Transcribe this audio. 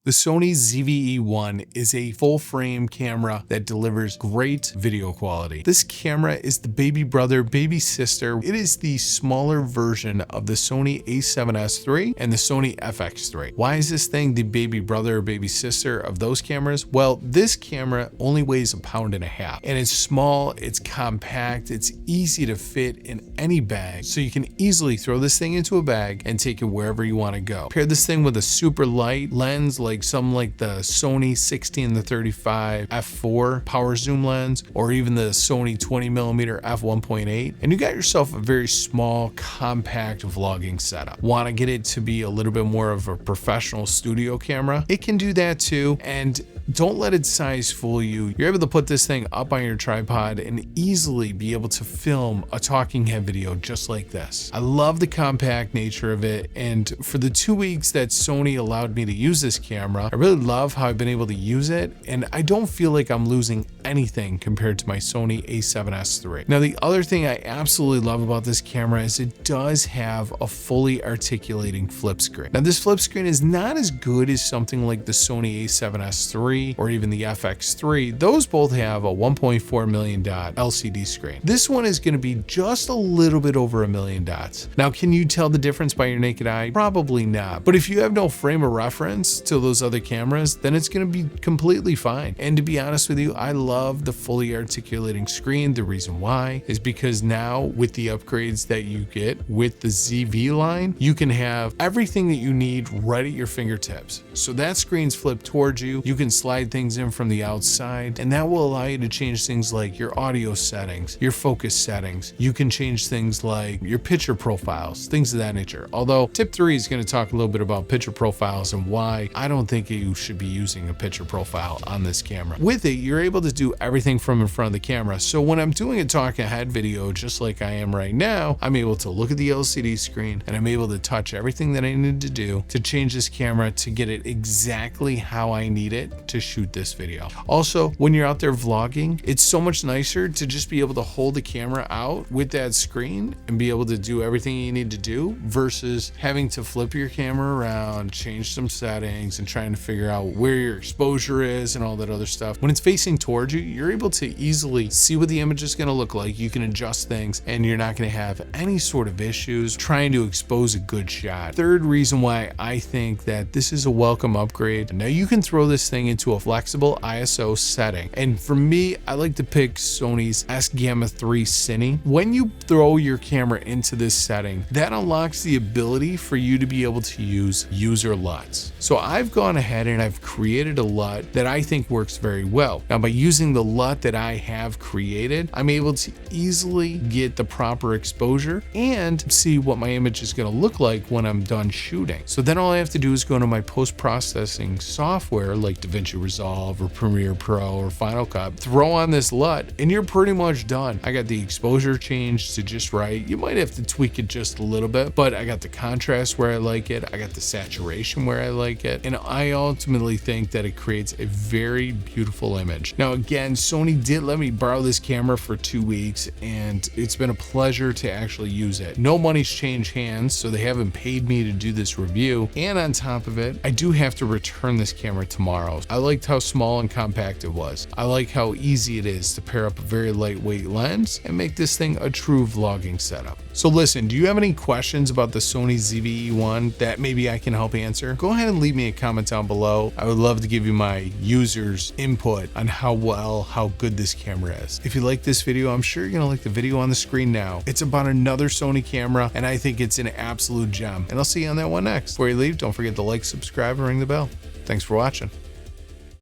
The Sony ZV-E1 is a full-frame camera that delivers great video quality. This camera is the baby brother, baby sister. It is the smaller version of the Sony a7S III and the Sony FX3. Why is this thing the baby brother or baby sister of those cameras? Well, this camera only weighs 1.5 pounds, and it's small, it's compact, it's easy to fit in any bag, so you can easily throw this thing into a bag and take it wherever you want to go. Pair this thing with a super light lens like the Sony 16-35 f4 power zoom lens, or even the Sony 20mm f1.8, and you got yourself a very small, compact vlogging setup. Want to get it to be a little bit more of a professional studio camera? It can do that too, and don't let its size fool you. You're able to put this thing up on your tripod and easily be able to film a talking head video just like this. I love the compact nature of it, and for the 2 weeks that Sony allowed me to use this camera, I really love how I've been able to use it, and I don't feel like I'm losing anything compared to my Sony a7S III. Now, the other thing I absolutely love about this camera is it does have a fully articulating flip screen. Now, this flip screen is not as good as something like the Sony a7S III or even the FX3. Those both have a 1.4 million dot LCD screen. This one is going to be just a little bit over 1 million dots. Now, can you tell the difference by your naked eye? Probably not. But if you have no frame of reference to those other cameras, then it's going to be completely fine. And to be honest with you, I love the fully articulating screen. The reason why is because now with the upgrades that you get with the ZV line, you can have everything that you need right at your fingertips. So that screen's flipped towards you. You can slide things in from the outside, and that will allow you to change things like your audio settings, your focus settings. You can change things like your picture profiles, things of that nature. Although tip 3 is going to talk a little bit about picture profiles and why I don't think you should be using a picture profile on this camera. With it, you're able to do everything from in front of the camera. So when I'm doing a talk ahead video, just like I am right now, I'm able to look at the LCD screen and I'm able to touch everything that I need to do to change this camera to get it exactly how I need it to shoot this video. Also, when you're out there vlogging, it's so much nicer to just be able to hold the camera out with that screen and be able to do everything you need to do versus having to flip your camera around, change some settings, and trying to figure out where your exposure is and all that other stuff. When it's facing towards you, you're able to easily see what the image is going to look like. You can adjust things and you're not going to have any sort of issues trying to expose a good shot. Third reason why I think that this is a welcome upgrade. Now you can throw this thing into a flexible ISO setting. And for me, I like to pick Sony's S-Gamma 3 Cine. When you throw your camera into this setting, that unlocks the ability for you to be able to use user LUTs. So I've gone ahead and I've created a LUT that I think works very well. Now, by using the LUT that I have created, I'm able to easily get the proper exposure and see what my image is going to look like when I'm done shooting. So then all I have to do is go to my post-processing software like DaVinci Resolve or Premiere Pro or Final Cut, throw on this LUT, and you're pretty much done. I got the exposure changed to just right. You might have to tweak it just a little bit, but I got the contrast where I like it. I got the saturation where I like it. And I ultimately think that it creates a very beautiful image. Now, again, Sony did let me borrow this camera for 2 weeks, and it's been a pleasure to actually use it. No money's changed hands, so they haven't paid me to do this review. And on top of it, I do have to return this camera tomorrow. I liked how small and compact it was. I like how easy it is to pair up a very lightweight lens and make this thing a true vlogging setup. So listen, do you have any questions about the Sony ZV-E1 that maybe I can help answer? Go ahead and leave me a comment down below. I would love to give you my users' input on how good this camera is. If you like this video, I'm sure you're gonna like the video on the screen now. It's about another Sony camera, and I think it's an absolute gem. And I'll see you on that one next. Before you leave, don't forget to like, subscribe, and ring the bell. Thanks for watching.